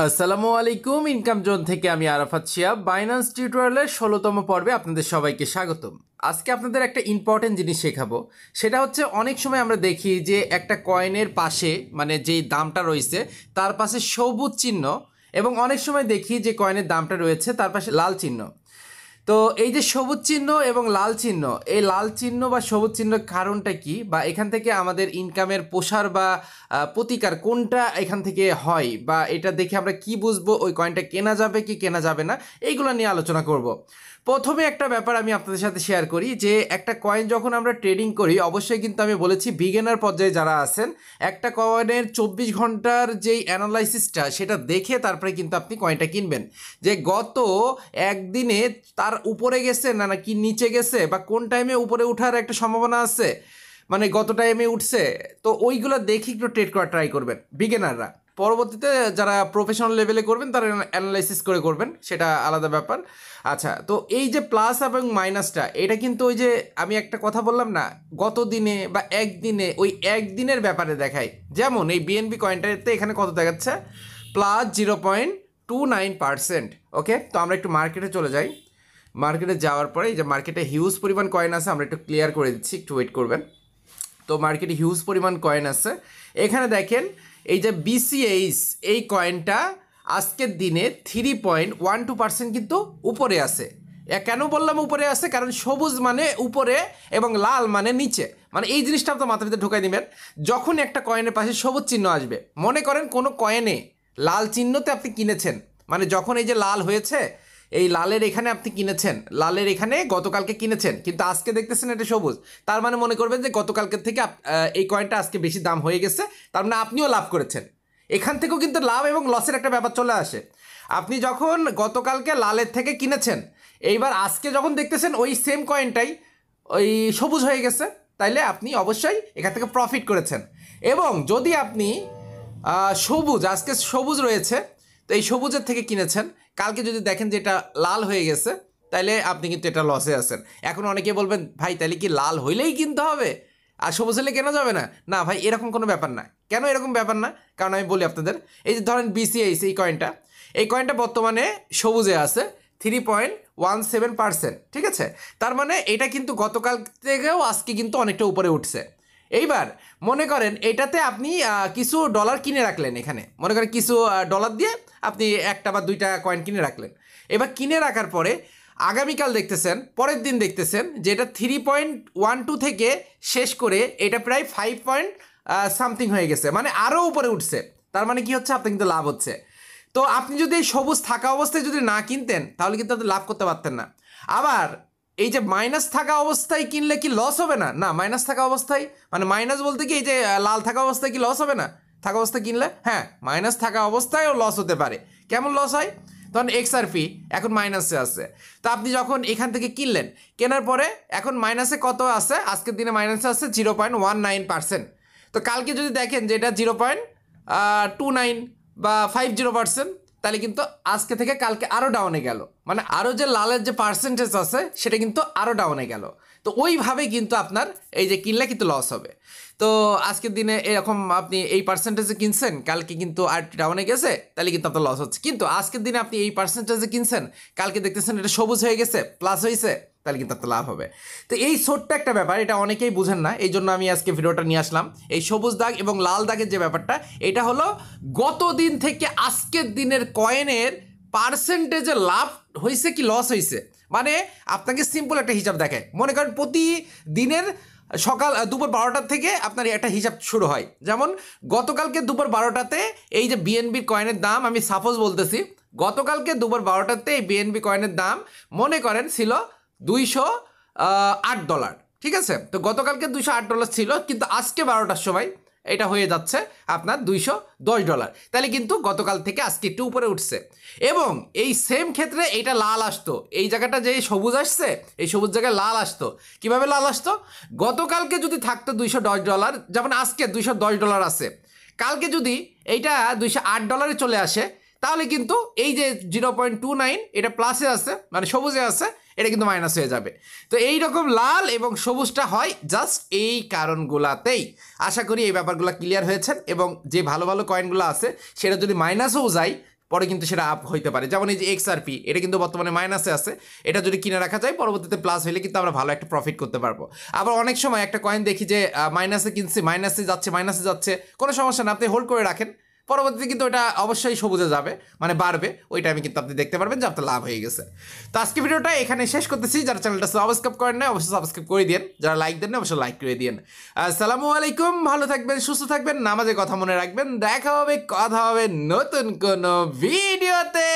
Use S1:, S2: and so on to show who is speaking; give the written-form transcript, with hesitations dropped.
S1: আসসালামু আলাইকুম। Income zone থেকে আমি আরাফাত শিহাব বাইন্যান্স টিউটোরিয়ালের ১৬তম পর্বে আপনাদের সবাইকে স্বাগতম। আজকে আপনাদের একটা ইম্পর্টেন্ট জিনিস শেখাবো। সেটা হচ্ছে অনেক সময় আমরা দেখি যে একটা কয়েনের পাশে মানে যেই দামটা রয়েছে তার পাশে সবুজ চিহ্ন, এবং অনেক সময় দেখি যে কয়েনের দামটা রয়েছে তার পাশে লাল চিহ্ন। তো এই যে সবুজ চিহ্ন এবং লাল চিহ্ন, এই লাল চিহ্ন বা সবুজ চিহ্নের কারণটা কি, বা এখান থেকে আমাদের ইনকামের প্রসার বা প্রতিকার কোনটা এখান থেকে হয়, বা এটা দেখে আমরা কি বুঝবো ওই কয়েনটা কেনা যাবে কি কেনা যাবে না, এইগুলো নিয়ে আলোচনা করব। প্রথমে একটা ব্যাপার আমি আপনাদের সাথে শেয়ার করি যে একটা কয়েন যখন আমরা ট্রেডিং করি, অবশ্যই কিন্তু আমি বলেছি বিগিনার পর্যায়ে যারা আছেন একটা কয়েনের ২৪ ঘন্টার যেই অ্যানালাইসিসটা সেটা দেখে তারপরে কিন্তু আপনি কয়েনটা কিনবেন, যে গত একদিনে তার উপরে গেছে নাকি নিচে গেছে, বা কোন টাইমে উপরে ওঠার একটা সম্ভাবনা আছে, মানে গত টাইমে উঠছে। তো ওইগুলো দেখে একটু ট্রেড করা ট্রাই করবেন বিগিনাররা। পরবর্তীতে যারা প্রফেশনাল লেভেলে করবেন তারা অ্যানালাইসিস করে করবেন, সেটা আলাদা ব্যাপার। আচ্ছা, তো এই যে প্লাস এবং মাইনাসটা, এটা কিন্তু ওই যে আমি একটা কথা বললাম না, গত দিনে বা একদিনে, ওই একদিনের ব্যাপারে দেখায়। যেমন এই বিএনবি কয়েনটাতে এখানে কত দেখাচ্ছে, প্লাস 0.29%। ওকে, তো আমরা একটু মার্কেটে চলে যাই। মার্কেটে যাওয়ার পরে এই যে মার্কেটে হিউজ পরিমাণ কয়েন আছে, আমরা একটু ক্লিয়ার করে দিচ্ছি, একটু ওয়েট করবেন। তো মার্কেটে হিউজ পরিমাণ কয়েন আছে। এখানে দেখেন এই যে বিসিএইচ, এই কয়েনটা আজকের দিনে 3.12% কিন্তু উপরে আছে। কেন বললাম উপরে আছে, কারণ সবুজ মানে উপরে এবং লাল মানে নিচে। মানে এই জিনিসটা আপনার মাথার ভিতরে ঢুকাই দিবেন। যখন একটা কয়েনের পাশে সবুজ চিহ্ন আসবে, মনে করেন কোনো কয়েনে লাল চিহ্নতে আপনি কিনেছেন, মানে যখন এই যে লাল হয়েছে, এই লালের এখানে আপনি কিনেছেন, লালের এখানে গতকালকে কিনেছেন, কিন্তু আজকে দেখতেছেন এটা সবুজ, তার মানে মনে করবেন যে গতকালকের থেকে এই কয়েনটা আজকে বেশি দাম হয়ে গেছে, তার মানে আপনিও লাভ করেছেন। এখান থেকেও কিন্তু লাভ এবং লসের একটা ব্যাপার চলে আসে। আপনি যখন গতকালকে লালের থেকে কিনেছেন, এইবার আজকে যখন দেখতেছেন ওই সেম কয়েনটাই ওই সবুজ হয়ে গেছে, তাইলে আপনি অবশ্যই এখান থেকে প্রফিট করেছেন। এবং যদি আপনি সবুজ, আজকে সবুজ রয়েছে, তো এই সবুজের থেকে কিনেছেন, কালকে যদি দেখেন যে এটা লাল হয়ে গেছে, তাইলে আপনি কিন্তু এটা লসে আছেন। এখন অনেকে বলবেন, ভাই তাহলে কি লাল হইলেই কিনতে হবে আর সবুজ হলে কেনা যাবে না? না ভাই, এরকম কোনো ব্যাপার না। কেন এরকম ব্যাপার না? কারণ আমি বলি আপনাদের, এই যে ধরেন বিসিএইচ, এই কয়েনটা বর্তমানে সবুজে আছে 3.17%, ঠিক আছে? তার মানে এটা কিন্তু গতকাল থেকেও আজকে কিন্তু অনেকটা উপরে উঠছে। এইবার মনে করেন এটাতে আপনি কিছু ডলার কিনে রাখলেন, এখানে মনে করেন কিছু ডলার দিয়ে আপনি একটা বা দুইটা কয়েন কিনে রাখলেন। এবার কিনে রাখার পরে আগামীকাল দেখতেছেন, পরের দিন দেখতেছেন যে এটা 3.12 থেকে শেষ করে এটা প্রায় 5 সামথিং হয়ে গেছে, মানে আরও উপরে উঠছে। তার মানে কি হচ্ছে, আপনার কিন্তু লাভ হচ্ছে। তো আপনি যদি এই সবুজ থাকা অবস্থায় যদি না কিনতেন, তাহলে কিন্তু আপনি লাভ করতে পারতেন না। আবার এই যে মাইনাস থাকা অবস্থায় কিনলে কি লস হবে না? না, মাইনাস থাকা অবস্থায়, মানে মাইনাস বলতে কি এই যে লাল থাকা অবস্থায় কি লস হবে না? থাকা অবস্থায় কিনলে, হ্যাঁ, মাইনাস থাকা অবস্থায়ও লস হতে পারে। কেমন লস হয়? তখন এক্সআরপি এখন মাইনাসে আছে, তো আপনি যখন এখান থেকে কিনলেন, কেনার পরে এখন মাইনাসে কত আছে, আজকের দিনে মাইনাসে আছে 0.19%। তো কালকে যদি দেখেন যে এটা 0.29 বা 50%, তাহলে কিন্তু আজকে থেকে কালকে আরও ডাউনে গেল, মানে আরও যে লালের যে পার্সেন্টেজ আছে সেটা কিন্তু আরও ডাউনে গেল। তো ওইভাবে কিন্তু আপনার এই যে কিনলে কিন্তু লস হবে। তো আজকের দিনে এরকম আপনি এই পার্সেন্টেজে কিনছেন, কালকে কিন্তু আর ডাউনে গেছে, তাহলে কিন্তু আপনার লস হচ্ছে। কিন্তু আজকের দিনে আপনি এই পার্সেন্টেজে কিনছেন, কালকে দেখতেছেন এটা সবুজ হয়ে গেছে, প্লাস হয়েছে, তাহলে কিন্তু আপনার লাভ হবে। তো এই ছোট্ট একটা ব্যাপার, এটা অনেকেই বুঝেন না, এই জন্য আমি আজকে ভিডিওটা নিয়ে আসলাম। এই সবুজ দাগ এবং লাল দাগের যে ব্যাপারটা, এটা হলো গত দিন থেকে আজকের দিনের কয়েনের পার্সেন্টেজে লাভ হয়েছে কি লস হয়েছে। মানে আপনাকে সিম্পল একটা হিসাব দেখায়। মনে করেন প্রতিদিনের সকাল দুপুর 12টার থেকে আপনার একটা হিসাব শুরু হয়। যেমন গতকালকে দুপুর 12টাতে এই যে বিএনবি কয়েনের দাম, আমি সাপোজ বলতেছি, গতকালকে দুপুর 12টাতে এই বিএনবি কয়েনের দাম মনে করেন ছিল $208, ঠিক আছে? তো গতকালকে $208 ছিল, কিন্তু আজকে 12টার সময় এটা হয়ে যাচ্ছে আপনার $210। তাহলে কিন্তু গতকাল থেকে আজকে একটু উপরে উঠছে। এবং এই সেম ক্ষেত্রে এইটা লাল আসতো, এই জায়গাটা যে সবুজ আসছে, এই সবুজ জায়গায় লাল আসতো। কিভাবে লাল আসতো? গতকালকে যদি থাকতো $210, যেমন আজকে $210 আছে, কালকে যদি এইটা $208 চলে আসে, তাহলে কিন্তু এই যে 0.29 এটা প্লাসে আছে, মানে সবুজে আছে, এটা কিন্তু মাইনাস হয়ে যাবে। তো এই রকম লাল এবং সবুজটা হয় জাস্ট এই কারণগুলাতেই। আশা করি এই ব্যাপারগুলো ক্লিয়ার হয়েছেন, এবং যে ভালো ভালো কয়েনগুলো আছে সেটা যদি মাইনাসও যায়, পরে কিন্তু সেটা আপ হইতে পারে। যেমন এই যে XRP, এটা কিন্তু বর্তমানে মাইনাসে আছে, এটা যদি কিনে রাখা যায় পরবর্তীতে প্লাস হইলে কিন্তু আমরা ভালো একটা প্রফিট করতে পারবো। আবার অনেক সময় একটা কয়েন দেখি যে মাইনাসে কিনছি, মাইনাসে যাচ্ছে, কোনো সমস্যা না, আপনি হোল্ড করে রাখেন, পরবর্তীতে কিন্তু ওটা অবশ্যই সবুজে যাবে, মানে বাড়বে, ওই টাইমে কিন্তু আপনি দেখতে পারবেন যে আপনার লাভ হয়ে গেছে। তো আজকে ভিডিওটা এখানে শেষ করতেছি। যারা চ্যানেলটা সাবস্ক্রাইব করেন না অবশ্যই সাবস্ক্রাইব করে দিন, যারা লাইক দেন না অবশ্যই লাইক করে দিন। আসসালামু আলাইকুম, ভালো থাকবেন, সুস্থ থাকবেন, নামাজের কথা মনে রাখবেন। দেখা হবে, কথা হবে নতুন কোনো ভিডিওতে।